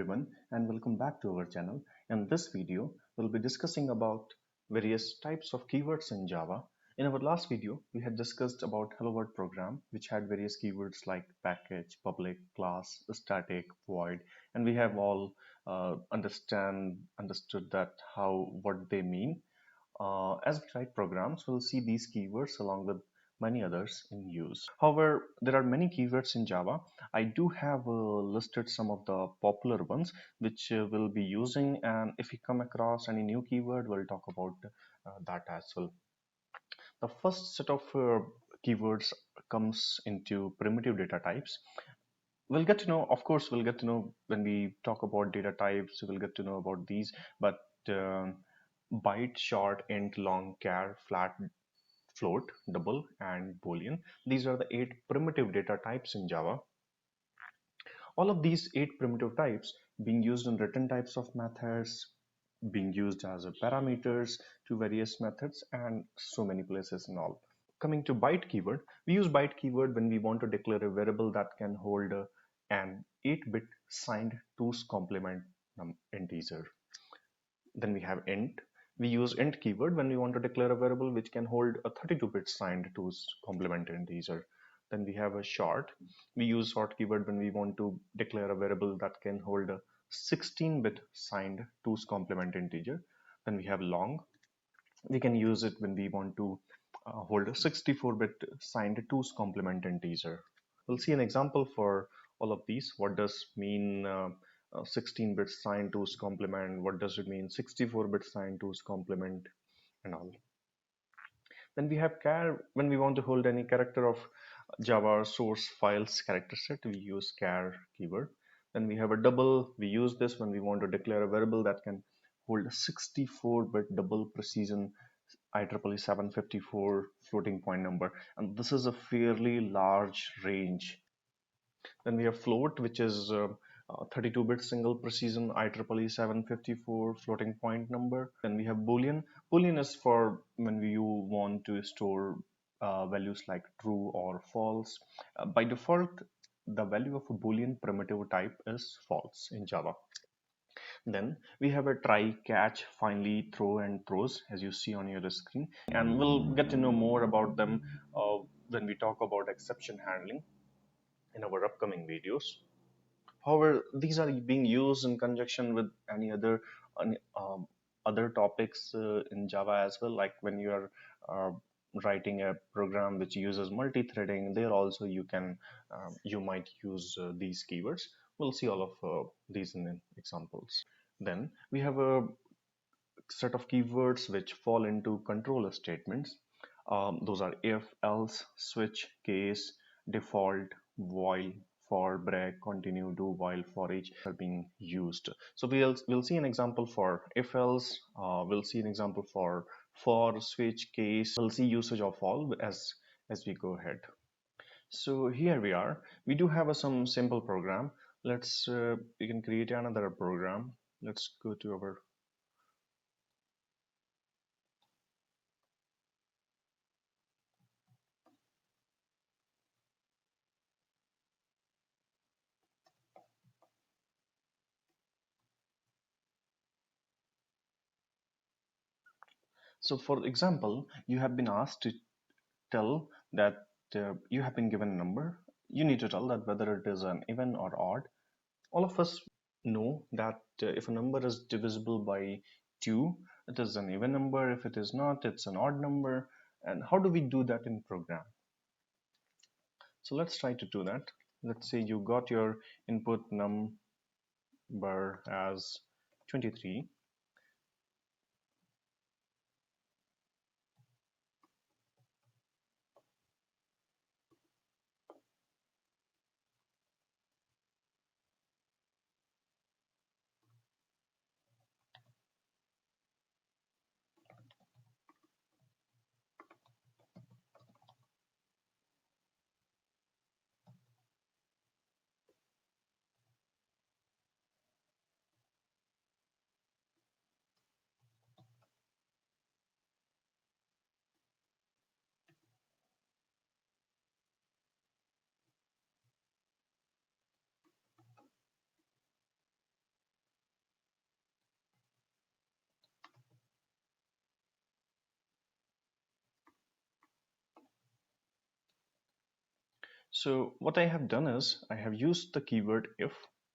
everyone, and welcome back to our channel. In this video, we'll be discussing about various types of keywords in Java. In our last video, we had discussed about Hello World program, which had various keywords like package, public, class, static, void, and we have all understood that what they mean. As we write programs, we'll see these keywords along with many others in use. However, there are many keywords in Java. I do have listed some of the popular ones which we'll be using, and if we come across any new keyword, we'll talk about that as well. The first set of keywords comes into primitive data types. We'll get to know, of course, we'll get to know when we talk about data types, we'll get to know about these, but byte, short, int, long, char, flat, float, double, and boolean. These are the 8 primitive data types in Java. All of these 8 primitive types being used in written types of methods, being used as a parameters to various methods, and so many places and all. Coming to byte keyword, we use byte keyword when we want to declare a variable that can hold an 8-bit signed 2's complement integer. Then we have int. We use int keyword when we want to declare a variable which can hold a 32-bit signed 2's complement integer. Then we have a short. We use short keyword when we want to declare a variable that can hold a 16-bit signed 2's complement integer. Then we have long. We can use it when we want to hold a 64-bit signed 2's complement integer. We'll see an example for all of these. What does mean 16-bit signed 2's complement? What does it mean 64-bit signed 2's complement and all? Then we have char. When we want to hold any character of Java source files character set, we use char keyword. Then we have a double. We use this when we want to declare a variable that can hold a 64-bit double precision IEEE 754 floating point number, and this is a fairly large range. Then we have float, which is 32-bit single precision IEEE 754 floating point number. Then we have boolean. Boolean is for when you want to store values like true or false. By default, the value of a boolean primitive type is false in Java. Then we have a try, catch, finally, throw, and throws, as you see on your screen. And we'll get to know more about them when we talk about exception handling in our upcoming videos. However, these are being used in conjunction with any other other topics in Java as well. Like when you are writing a program which uses multi-threading, there also you might use these keywords. We'll see all of these in examples. Then we have a set of keywords which fall into controller statements. Those are if, else, switch, case, default, while, for, break, continue, do, while, for each are being used. So we'll see an example for if, else. We'll see an example for, switch, case. We'll see usage of all as we go ahead. So here we are. We do have some simple program. We can create another program. Let's go to our So for example, you have been asked to tell that you have been given a number. You need to tell that whether it is an even or odd. All of us know that if a number is divisible by 2, it is an even number. If it is not, it's an odd number. And how do we do that in program? So let's try to do that. Let's say you got your input number as 23. So what I have done is I have used the keyword if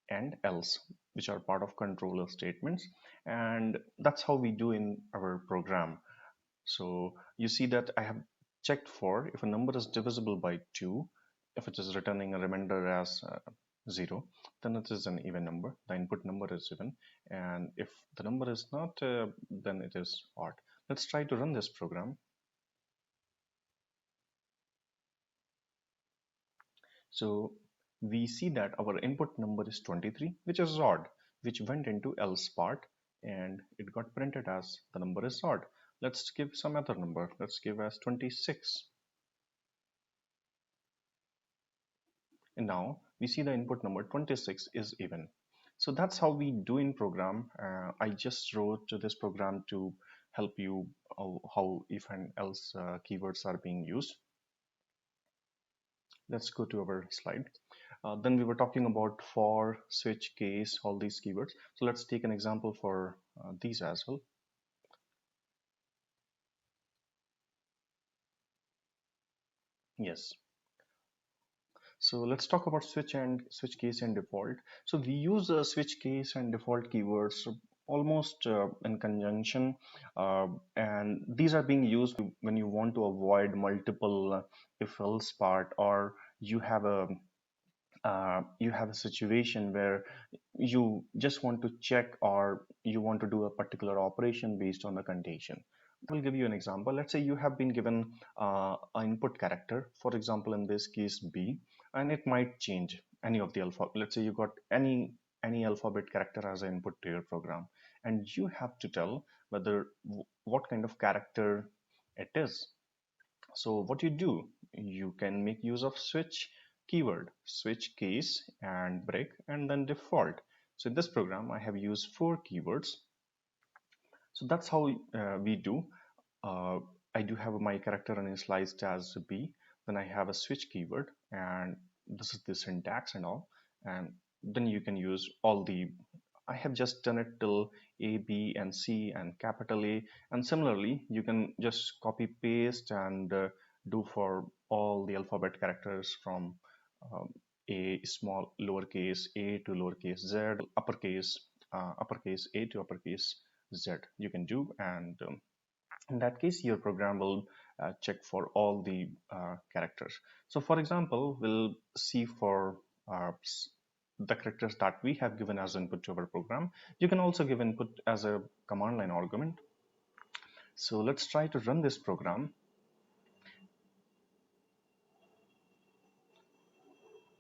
and else, which are part of controller statements, and that's how we do in our program. So you see that I have checked for if a number is divisible by 2, if it is returning a remainder as 0, then it is an even number. The input number is even. And if the number is not, then it is odd. Let's try to run this program. So we see that our input number is 23, which is odd, which went into else part and it got printed as the number is odd. Let's give some other number. Let's give as 26. And now we see the input number 26 is even. So that's how we do in program. I just wrote this program to help you how if and else keywords are being used. Let's go to our slide. Then we were talking about for, switch, case, all these keywords. So let's take an example for these as well. Yes. So let's talk about switch case and default. So we use switch case and default keywords almost in conjunction, and these are being used when you want to avoid multiple if else part, or you have a situation where you just want to check or you want to do a particular operation based on the condition. I will give you an example. Let's say you have been given an input character, for example, in this case B, and it might change any of the alphabet. Let's say you got any alphabet character as an input to your program, and you have to tell whether what kind of character it is. So what you do, you can make use of switch keyword, switch case and break, and then default. So in this program, I have used 4 keywords. So that's how we do. Uh, I do have my character initialized as B. Then I have a switch keyword, and this is the syntax and all. And then you can use all the. I have just done it till A, B, and C, and capital A. And similarly, you can just copy paste and do for all the alphabet characters from um, A small lowercase a to lowercase z, uppercase A to uppercase Z. You can do, and in that case, your program will check for all the characters. So for example, we'll see for uh, the characters that we have given as input to our program. You can also give input as a command line argument. So let's try to run this program.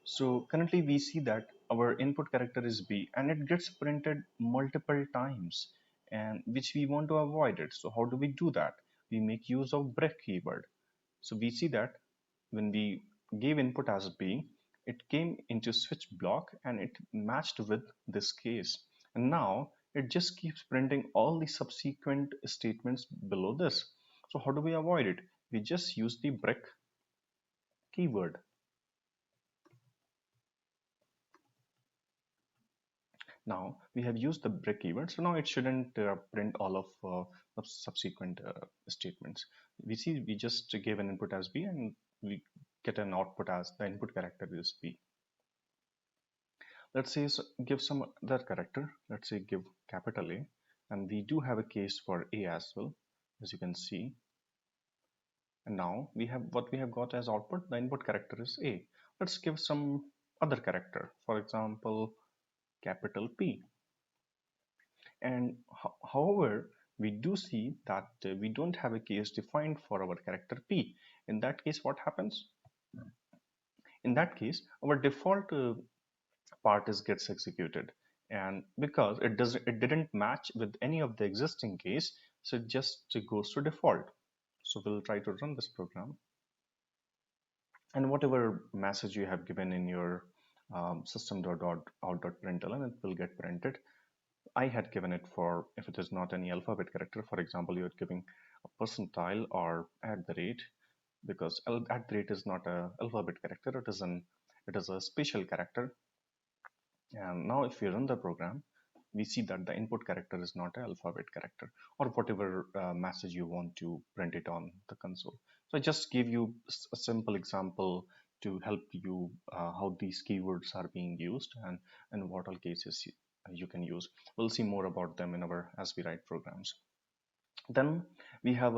So currently we see that our input character is B and it gets printed multiple times, and which we want to avoid it. So how do we do that? We make use of break keyword. So we see that when we gave input as B, it came into switch block and it matched with this case. And now it just keeps printing all the subsequent statements below this. So how do we avoid it? We just use the break keyword. Now we have used the break keyword, so now it shouldn't print all of the subsequent statements. We see we just gave an input as B and we get an output as the input character is B. Let's say give some other character. Let's say give capital A, and we do have a case for A as well, as you can see. And now we have what we have got as output. The input character is A. Let's give some other character, for example, capital P. And however, we do see that we don't have a case defined for our character P. In that case, what happens? In that case, our default part is gets executed, and because it didn't match with any of the existing case, so it just goes to default. So we'll try to run this program, and whatever message you have given in your system.out.println, it will get printed. I had given it for if it is not any alphabet character. For example, you're giving a percentile or at the rate, because at the rate is not a alphabet character. It is a special character. And now if we run the program, we see that the input character is not an alphabet character, or whatever message you want to print it on the console. So I just gave you a simple example to help you how these keywords are being used and what all cases you can use. We'll see more about them in our as we write programs. Then we have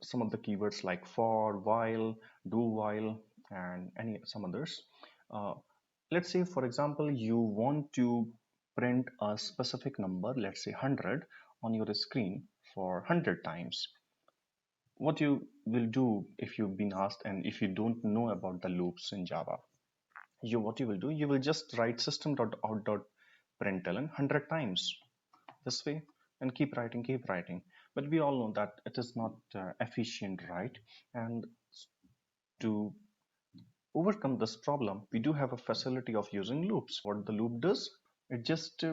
some of the keywords like for, while, do while, and any some others. Uh, let's say, for example, you want to print a specific number, let's say 100, on your screen for 100 times. What you will do if you've been asked and if you don't know about the loops in Java, what you will do, you will just write system.out.println 100 times this way and keep writing. But we all know that it is not efficient, right? And to overcome this problem, we do have a facility of using loops. What the loop does, it just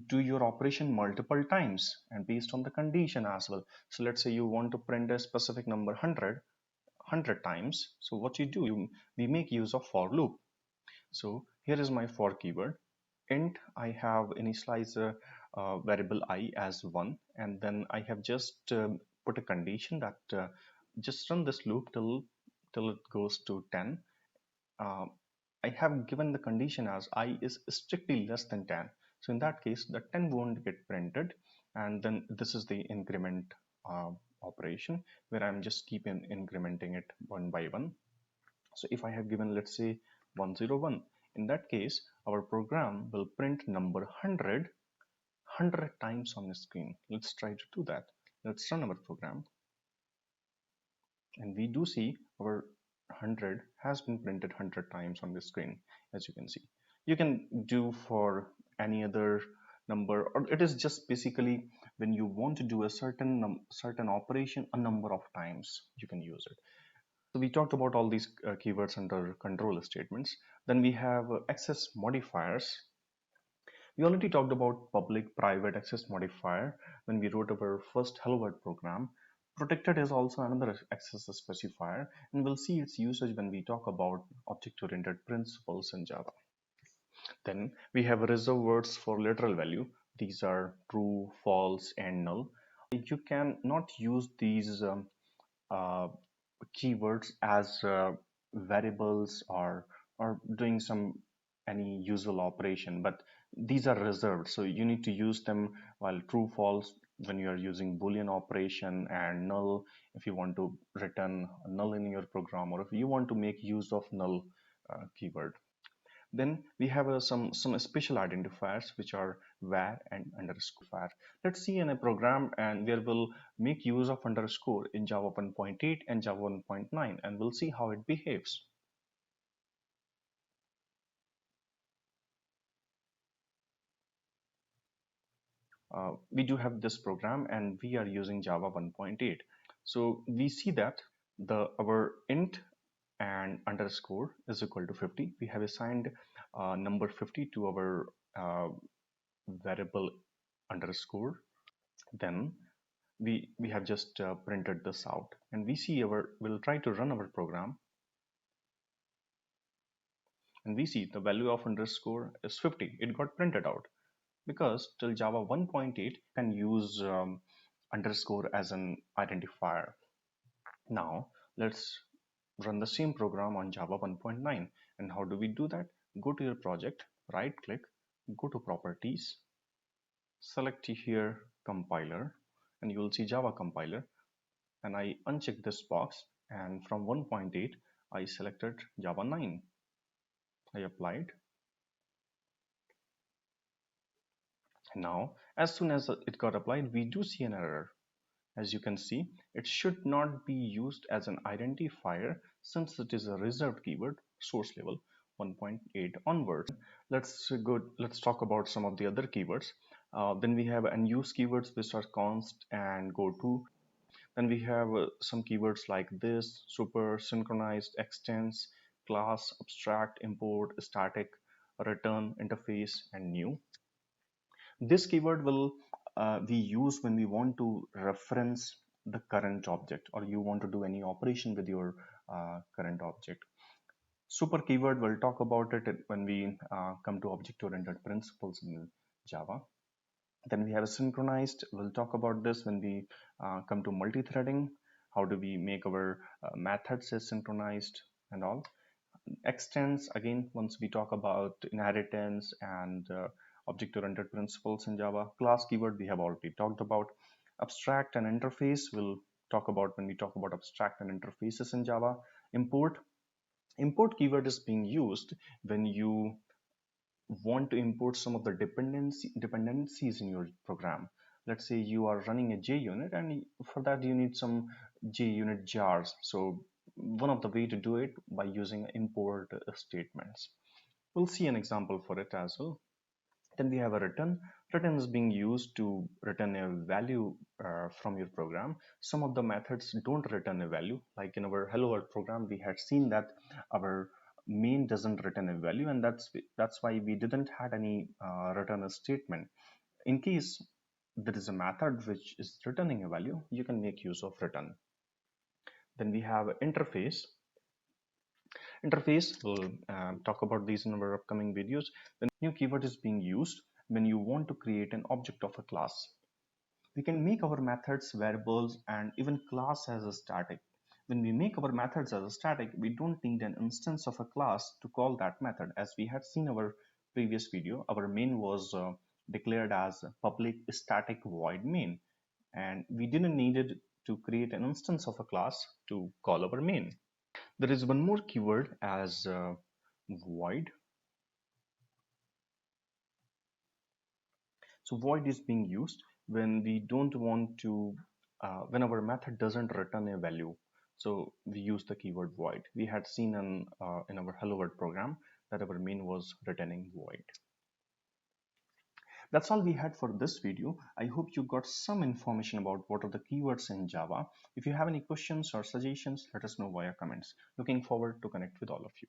do your operation multiple times and based on the condition as well. So let's say you want to print a specific number 100 times. So what you do, we make use of for loop. So here is my for keyword. Int, I have initialize a variable I as 1, and then I have just put a condition that just run this loop till it goes to 10. uh, I have given the condition as I is strictly less than 10. So in that case, the 10 won't get printed. And then this is the increment operation where I'm just keep incrementing it one by one. So if I have given, let's say 101, in that case, our program will print number 100 times on the screen. Let's try to do that. Let's run our program. And we do see our 100 has been printed 100 times on the screen, as you can see. You can do for any other number, or it is just basically when you want to do a certain operation a number of times, you can use it. So we talked about all these keywords under control statements. Then we have access modifiers. We already talked about public private access modifier when we wrote our first Hello World program. Protected is also another access specifier, and we'll see its usage when we talk about object-oriented principles in Java. Then we have reserved words for literal value. These are true, false, and null. You can not use these uh, keywords as variables or doing some any usual operation, but these are reserved, so you need to use them while true false when you are using boolean operation, and null if you want to return null in your program, or if you want to make use of null keyword. Then we have some special identifiers which are var and underscore. Let's see in a program and where we'll make use of underscore in Java 1.8 and Java 1.9, and we'll see how it behaves. We do have this program and we are using Java 1.8. So we see that our int and underscore is equal to 50. We have assigned number 50 to our variable underscore. Then we have just printed this out, and we see we'll try to run our program, and we see the value of underscore is 50. It got printed out because till Java 1.8 can use underscore as an identifier. Now let's run the same program on Java 1.9. And how do we do that? Go to your project, right click, go to properties, select here compiler, and you will see Java compiler, and I uncheck this box, and from 1.8 I selected Java 9. I applied. Now as soon as it got applied, we do see an error. As you can see, it should not be used as an identifier since it is a reserved keyword, source level 1.8 onwards. Let's talk about some of the other keywords. Then we have unused keywords which are const and goto. Then we have some keywords like this, super, synchronized, extends, class, abstract, import, static, return, interface, and new. This keyword will we use when we want to reference the current object, or you want to do any operation with your current object. Super keyword, we'll talk about it when we come to object-oriented principles in Java. Then we have synchronized. We'll talk about this when we come to multi-threading. How do we make our methods as synchronized and all. extends, again, once we talk about inheritance and object-oriented principles in Java. Class keyword we have already talked about. Abstract and interface we'll talk about when we talk about abstract and interfaces in Java. Import keyword is being used when you want to import some of the dependencies in your program. Let's say you are running a JUnit, and for that you need some JUnit jars. So one of the way to do it by using import statements. We'll see an example for it as well. Then we have a return. Return is being used to return a value from your program. Some of the methods don't return a value. Like in our Hello World program, we had seen that our main doesn't return a value, and that's why we didn't had any return a statement. In case there is a method which is returning a value, you can make use of return. Then we have interface. Interface, we'll talk about these in our upcoming videos. The new keyword is being used when you want to create an object of a class. We can make our methods, variables, and even class as a static. When we make our methods as a static, we don't need an instance of a class to call that method. As we had seen our previous video, our main was declared as public static void main, and we didn't need it to create an instance of a class to call our main. There is one more keyword as void. So void is being used when we don't want to, when our method doesn't return a value. So we use the keyword void. We had seen in our Hello World program that our main was returning void. That's all we had for this video. I hope you got some information about what are the keywords in Java. If you have any questions or suggestions, let us know via comments. Looking forward to connect with all of you.